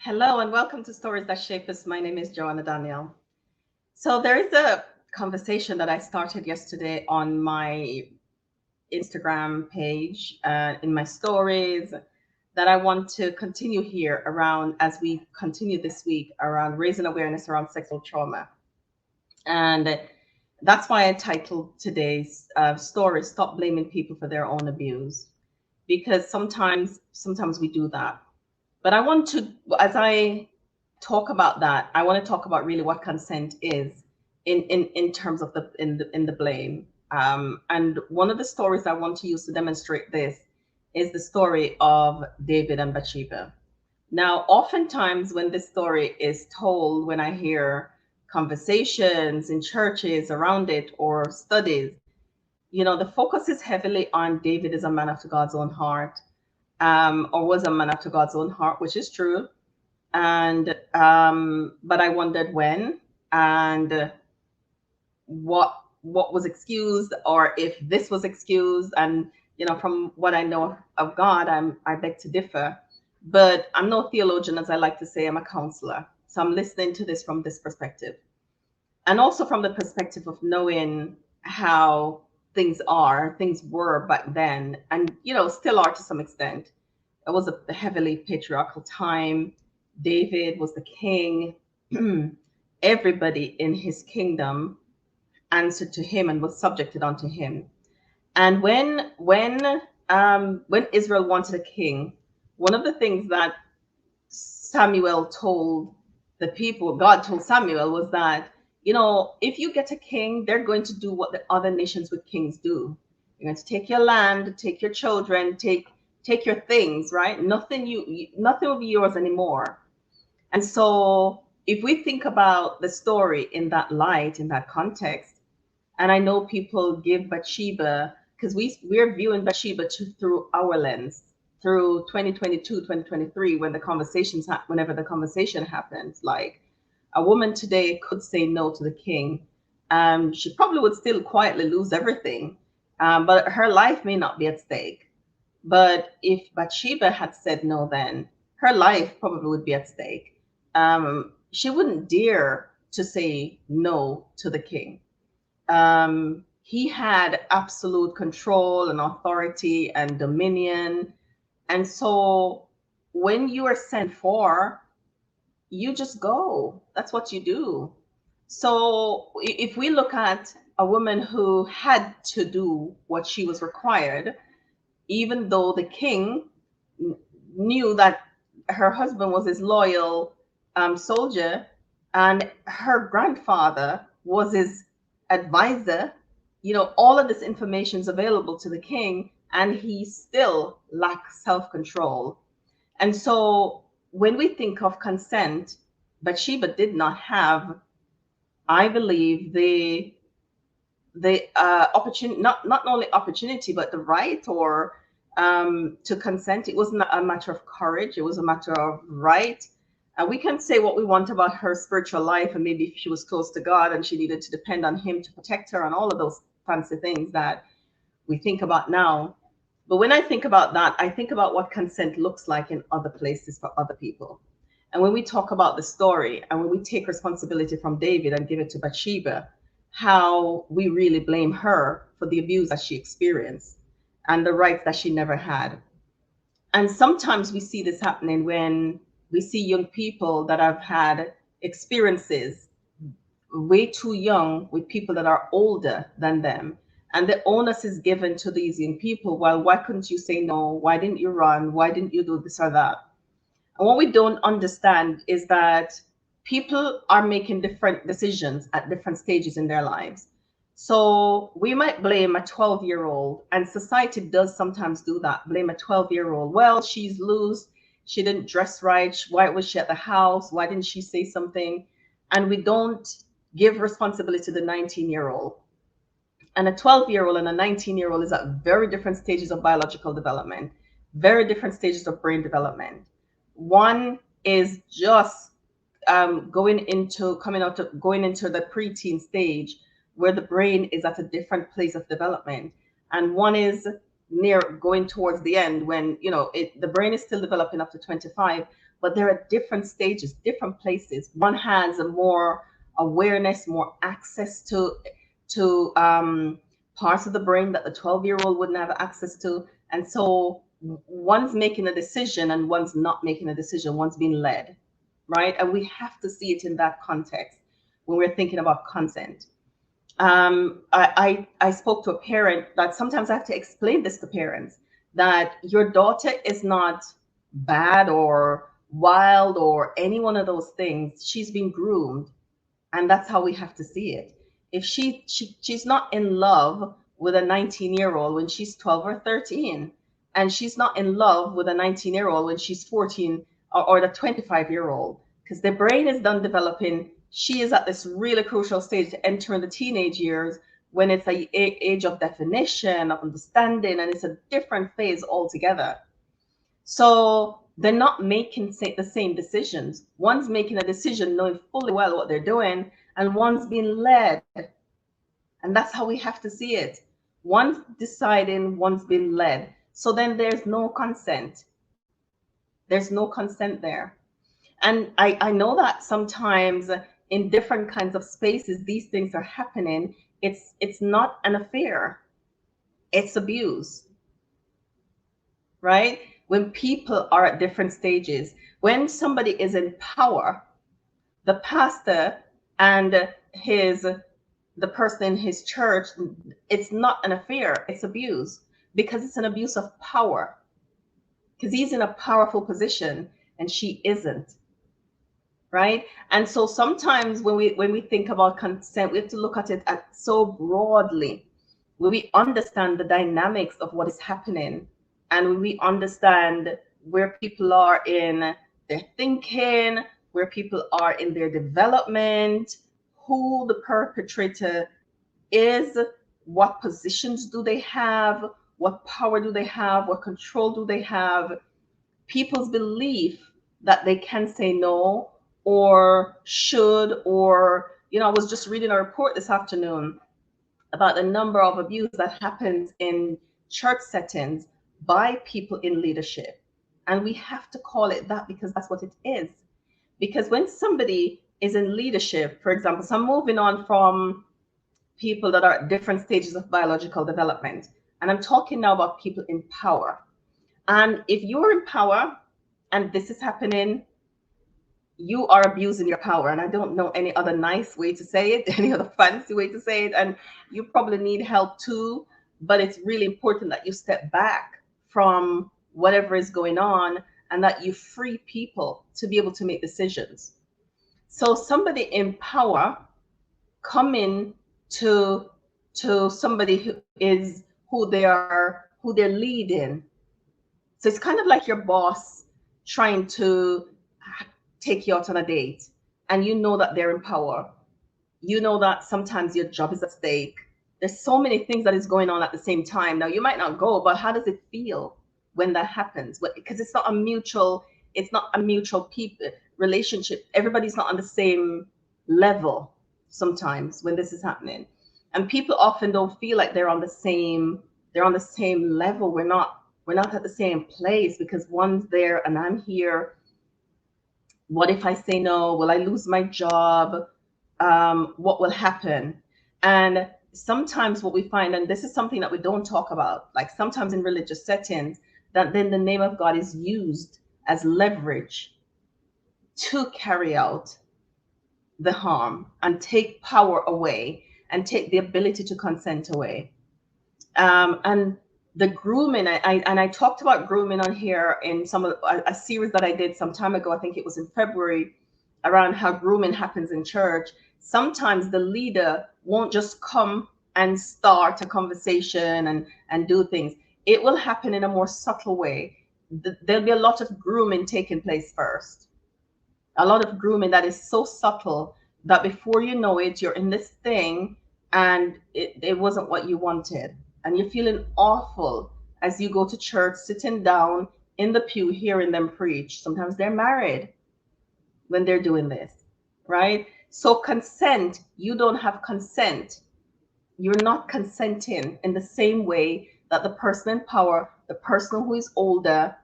Hello and welcome to Stories That Shape Us. My name is Joanna Daniel. So there is a conversation that I started yesterday on my Instagram page, in my stories, that I want to continue here around as we continue this week around raising awareness around sexual trauma. And that's why I titled today's story, Stop Blaming People for Their Own Abuse. Because sometimes we do that. But I want to, as I talk about that, I want to talk about really what consent is in terms of the blame. And one of the stories I want to use to demonstrate this is the story of David and Bathsheba. Now, oftentimes when this story is told, when I hear conversations in churches around it or studies, the focus is heavily on David as a man after God's own heart, or was a man after God's own heart, which is true. And but I wondered when and what was excused, or if this was excused. And from what I know of God, I beg to differ. But I'm no theologian, as I like to say. I'm a counselor, so I'm listening to this from this perspective, and also from the perspective of knowing how things were back then, and still are to some extent. It was a heavily patriarchal time. David was the king. Everybody in his kingdom answered to him and was subjected unto him. And when Israel wanted a king, one of the things that Samuel told the people, God told Samuel, was that, if you get a king, they're going to do what the other nations with kings do. You're going to take your land, take your children, take your things, right? Nothing will be yours anymore. And so if we think about the story in that light, in that context, and I know people give Bathsheba, because we're viewing Bathsheba through our lens, through 2022, 2023, whenever the conversation happens. Like, a woman today could say no to the king. She probably would still quietly lose everything, but her life may not be at stake. But if Bathsheba had said no, then her life probably would be at stake. She wouldn't dare to say no to the king. He had absolute control and authority and dominion. And so when you are sent for, you just go. That's what you do. So if we look at a woman who had to do what she was required, even though the king knew that her husband was his loyal soldier, and her grandfather was his advisor, all of this information is available to the king, and he still lacks self-control. And so when we think of consent, Bathsheba did not have, I believe, the opportunity, not only opportunity, but the right, or to consent. It wasn't a matter of courage, it was a matter of right. And we can say what we want about her spiritual life, and maybe if she was close to God and she needed to depend on him to protect her, and all of those fancy things that we think about now. But when I think about that, I think about what consent looks like in other places for other people. And when we talk about the story, and when we take responsibility from David and give it to Bathsheba, how we really blame her for the abuse that she experienced and the rights that she never had. And sometimes we see this happening when we see young people that have had experiences way too young with people that are older than them. And the onus is given to these young people. Well, why couldn't you say no? Why didn't you run? Why didn't you do this or that? And what we don't understand is that people are making different decisions at different stages in their lives. So we might blame a 12-year-old, and society does sometimes do that, blame a 12-year-old. Well, she's loose. She didn't dress right. Why was she at the house? Why didn't she say something? And we don't give responsibility to the 19-year-old. And a 12-year-old and a 19-year-old is at very different stages of biological development, very different stages of brain development. One is just going into the preteen stage, where the brain is at a different place of development, and one is near going towards the end, when the brain is still developing up to 25, but there are different stages, different places. One has a more awareness, more access to parts of the brain that the 12-year-old wouldn't have access to. And so one's making a decision and one's not making a decision, one's being led, right? And we have to see it in that context when we're thinking about consent. I spoke to a parent that sometimes I have to explain this to parents, that your daughter is not bad or wild or any one of those things. She's been groomed, and that's how we have to see it. If she's not in love with a 19-year-old when she's 12 or 13, and she's not in love with a 19-year-old when she's 14, or the 25-year-old, because the brain is done developing. She is at this really crucial stage to enter in the teenage years, when it's a age of definition, of understanding, and it's a different phase altogether. So they're not making the same decisions. One's making a decision knowing fully well what they're doing, and one's being led. And that's how we have to see it. One's deciding, one's being led. So then there's no consent. There's no consent there. And I know that sometimes in different kinds of spaces, these things are happening. It's not an affair. It's abuse, right? When people are at different stages, when somebody is in power, the pastor and the person in his church, it's not an affair, it's abuse, because it's an abuse of power, because he's in a powerful position and she isn't, right? And so sometimes when we think about consent, we have to look at it so broadly, when we understand the dynamics of what is happening, and when we understand where people are in their thinking, where people are in their development, who the perpetrator is, what positions do they have, what power do they have, what control do they have, people's belief that they can say no or should, or I was just reading a report this afternoon about the number of abuse that happens in church settings by people in leadership. And we have to call it that, because that's what it is. Because when somebody is in leadership, for example, so I'm moving on from people that are at different stages of biological development, and I'm talking now about people in power. And if you're in power and this is happening, you are abusing your power. And I don't know any other nice way to say it, any other fancy way to say it. And you probably need help too, but it's really important that you step back from whatever is going on and that you free people to be able to make decisions. So somebody in power coming to somebody who they're leading. So it's kind of like your boss trying to take you out on a date, and you know that they're in power. You know that sometimes your job is at stake. There's so many things that is going on at the same time. Now you might not go, but how does it feel when that happens? Because it's not a mutual relationship. Everybody's not on the same level sometimes when this is happening. And people often don't feel like they're on the same level. We're not at the same place, because one's there and I'm here. What if I say no? Will I lose my job? What will happen? And sometimes what we find, and this is something that we don't talk about, like sometimes in religious settings, that then the name of God is used as leverage to carry out the harm and take power away and take the ability to consent away. And the grooming, I talked about grooming on here in a series that I did some time ago. I think it was in February, around how grooming happens in church. Sometimes the leader won't just come and start a conversation and do things. It will happen in a more subtle way. There'll be a lot of grooming taking place first. A lot of grooming that is so subtle that before you know it, you're in this thing and it wasn't what you wanted. And you're feeling awful as you go to church, sitting down in the pew, hearing them preach. Sometimes they're married when they're doing this, right? So consent, you don't have consent. You're not consenting in the same way that the person in power, the person who is older,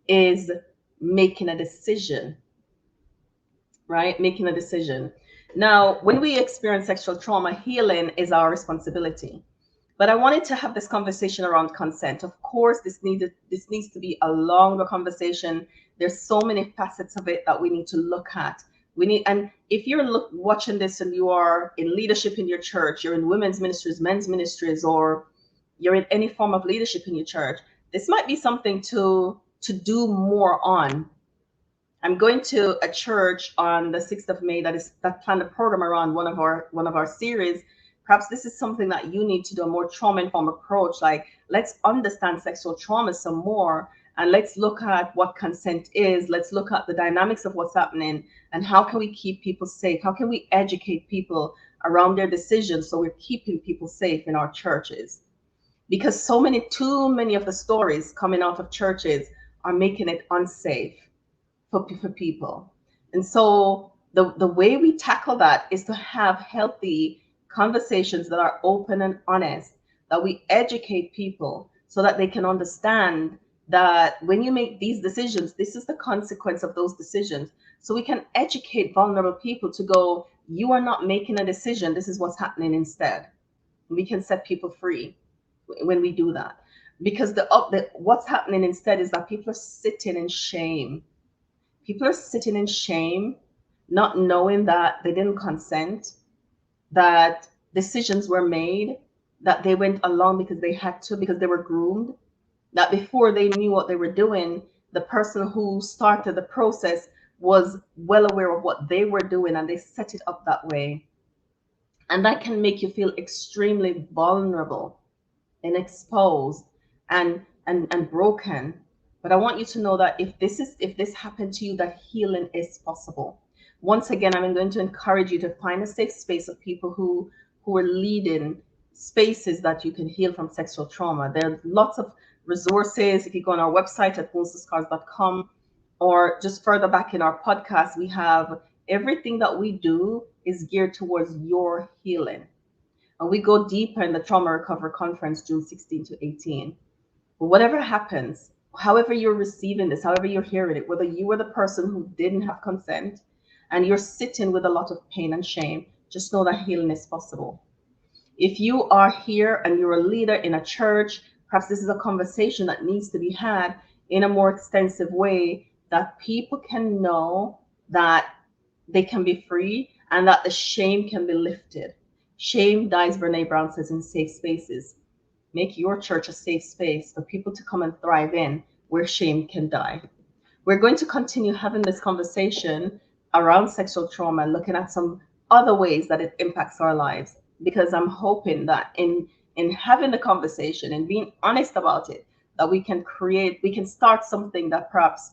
is making a decision, right? Making a decision. Now, when we experience sexual trauma, healing is our responsibility. But I wanted to have this conversation around consent. Of course, this needs to be a longer conversation. There's so many facets of it that we need to look at. And if you're watching this and you are in leadership in your church, you're in women's ministries, men's ministries, or you're in any form of leadership in your church, this might be something to do more on. I'm going to a church on the 6th of May that planned a program around one of our series. Perhaps this is something that you need to do, a more trauma-informed approach. Like, let's understand sexual trauma some more, and let's look at what consent is. Let's look at the dynamics of what's happening, and how can we keep people safe? How can we educate people around their decisions so we're keeping people safe in our churches? Because too many of the stories coming out of churches are making it unsafe for people. And so the way we tackle that is to have healthy conversations that are open and honest, that we educate people so that they can understand that when you make these decisions, this is the consequence of those decisions. So we can educate vulnerable people to go, you are not making a decision, this is what's happening instead. We can set people free when we do that. Because what's happening instead is that people are sitting in shame. People are sitting in shame, not knowing that they didn't consent, that decisions were made, that they went along because they had to, because they were groomed, that before they knew what they were doing, the person who started the process was well aware of what they were doing and they set it up that way. And that can make you feel extremely vulnerable and exposed and broken. But I want you to know that if this happened to you, that healing is possible. Once again, I'm going to encourage you to find a safe space of people who are leading spaces that you can heal from sexual trauma. There are lots of resources. If you go on our website at woundstoscars.com, or just further back in our podcast, we have everything that we do is geared towards your healing. And we go deeper in the Trauma Recovery Conference, June 16 to 18. But whatever happens, however you're receiving this, however you're hearing it, whether you were the person who didn't have consent and you're sitting with a lot of pain and shame, just know that healing is possible. If you are here and you're a leader in a church, perhaps this is a conversation that needs to be had in a more extensive way, that people can know that they can be free and that the shame can be lifted. Shame dies, Brene Brown says, in safe spaces. Make your church a safe space for people to come and thrive in, where shame can die. We're going to continue having this conversation around sexual trauma, looking at some other ways that it impacts our lives, because I'm hoping that in having the conversation and being honest about it, that we can start something that perhaps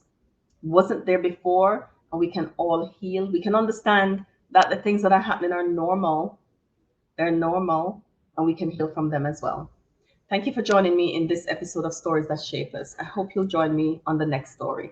wasn't there before, and we can all heal. We can understand that the things that are happening are normal. They're normal, and we can heal from them as well. Thank you for joining me in this episode of Stories That Shape Us. I hope you'll join me on the next story.